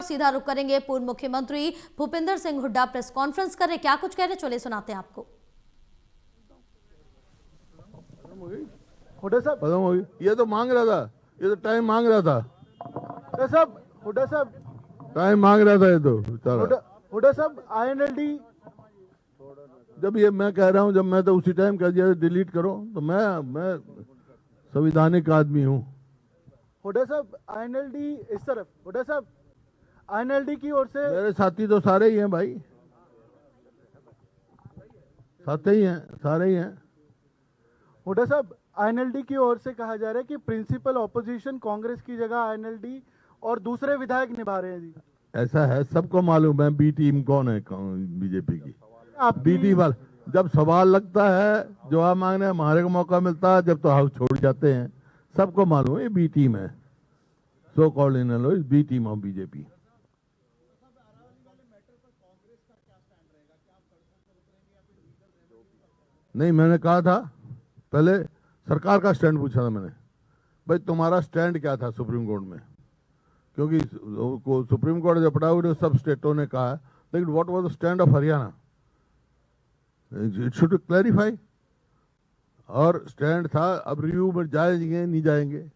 सीधा रुख करेंगे। पूर्व मुख्यमंत्री भूपिंदर सिंह हुड्डा प्रेस कॉन्फ्रेंस कर रहे, क्या कुछ कह रहे, चले सुनाते हैं आपको। हुड्डा साहब खत्म हो गई, ये तो मांग रहा था, ये तो टाइम मांग रहा था, हुड्डा साहब टाइम मांग रहा था ये तो बेचारा। हुड्डा साहब INLD जब ये मैं कह रहा हूँ, जब मैं तो उसी टाइम कह दिया डिलीट करो, तो मैं संविधानिक आदमी हूँ। हुड्डा साहब INLD इस तरफ, हुड्डा साहब INLD की ओर से मेरे साथी तो सारे ही हैं भाई, साथे ही हैं, सारे ही हैं। हुड्डा साहब INLD की ओर से कहा जा रहा है कि प्रिंसिपल ऑपोजिशन कांग्रेस की जगह INLD और दूसरे विधायक निभा रहे हैं जी। ऐसा है, सबको मालूम है बी टीम कौन है, बीजेपी की आप बी टीम वाला। जब सवाल लगता है, जवाब मांगने हमारे को मौका मिलता है, जब तो हाउस छोड़ जाते हैं। सबको मालूम है ये बी टीम है, so called in B team of BJP. नहीं, मैंने कहा था, पहले सरकार का स्टैंड पूछा था मैंने, भाई तुम्हारा स्टैंड क्या था सुप्रीम कोर्ट में, क्योंकि सुप्रीम कोर्ट जब पड़ा हुआ सब स्टेटों ने कहा, लेकिन what was the stand of Haryana, it should clarify. और स्टैंड था अब रिव्यू में जाएंगे नहीं जाएंगे,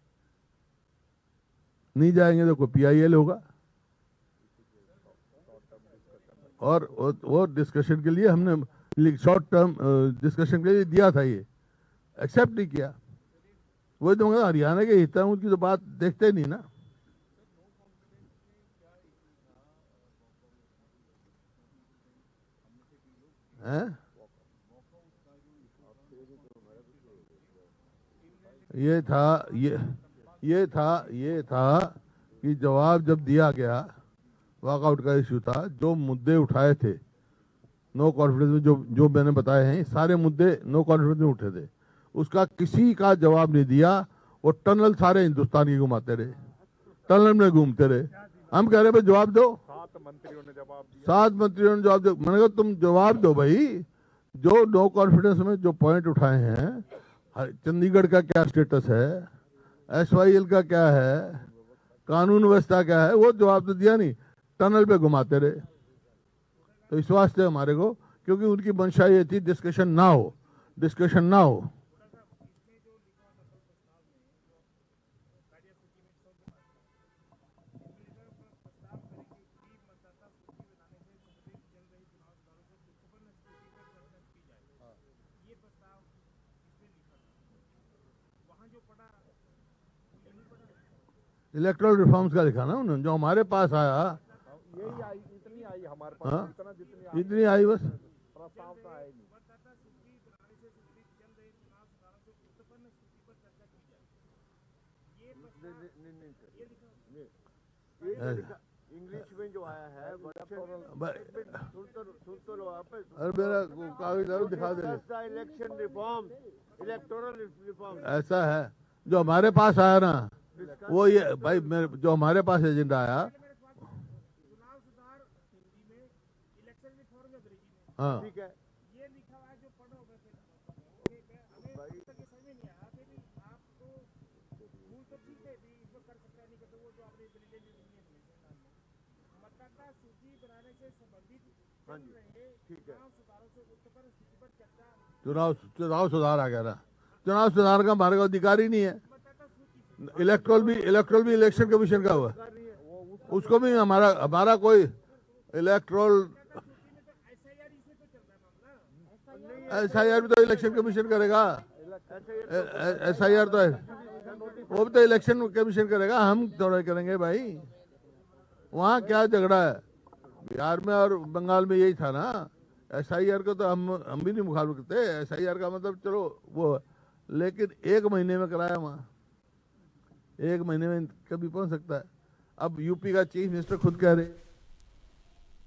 नहीं जाएंगे तो कोई PIL होगा। और वो डिस्कशन के लिए हमने शॉर्ट टर्म डिस्कशन के लिए दिया था, ये एक्सेप्ट नहीं किया। वही तो मगर हरियाणा के हित है, उनकी तो बात देखते नहीं ना। हैं? ये था कि जवाब जब दिया गया, वॉकआउट का इश्यू था, जो मुद्दे उठाए थे नो कॉन्फिडेंस में, जो मैंने बताए हैं सारे मुद्दे नो कॉन्फिडेंस में उठे थे, उसका किसी का जवाब नहीं दिया। वो टनल सारे हिंदुस्तान की घुमाते रहे, टनल में घूमते रहे। हम कह रहे भाई जवाब दो, 7 मंत्रियों ने जवाब दो। मैंने कहा तुम जवाब दो भाई, जो नो कॉन्फिडेंस में जो पॉइंट उठाए हैं, चंडीगढ़ का क्या स्टेटस है, SYL का क्या है, कानून व्यवस्था क्या है, वो जवाब तो दिया नहीं, टनल पे घुमाते रहे। तो इस वास्ते हमारे को, क्योंकि उनकी मंशा ये थी डिस्कशन ना हो। इलेक्ट्रल रिफॉर्म्स का लिखा ना उन्होंने, जो हमारे पास आया, इतनी आई हमारे पास, इतनी आई बस। प्रस्ताव तो आए नहीं। इंग्लिश में जो आया है, अरे मेरा कागज जरूर दिखा दे। इलेक्शन रिफॉर्म, इलेक्टोरल रिफॉर्म ऐसा है, जो हमारे पास आया ना, वो ये भाई जो हमारे पास एजेंडा आया, हाँ ठीक है। ये लिखा हुआ है जो पढ़ोगे आपको भूल तो ठीक है भी इसको कर सकता नहीं करते, वो जो आपने मतदाता सूची बनाने से संबंधित ठीक है, सुधारों से उत्पन्न स्थिति पर चर्चा। चुनाव सुधार आ गया ना, चुनाव सुधार का हमारे को अधिकार ही नहीं है। इलेक्ट्रल भी इलेक्शन कमीशन का हुआ, उसको भी हमारा कोई इलेक्ट्रल SIR भी तो इलेक्शन कमीशन करेगा, SIR तो है, वो भी तो इलेक्शन कमीशन करेगा, हम थोड़ा करेंगे भाई। वहाँ क्या झगड़ा है, बिहार में और बंगाल में यही था ना। SIR को तो हम भी नहीं मुखालिफ करते, SIR का मतलब चलो वो, लेकिन 1 महीने में कराया वहाँ, 1 महीने में कभी पहुंच सकता है। अब यूपी का चीफ मिनिस्टर खुद कह रहे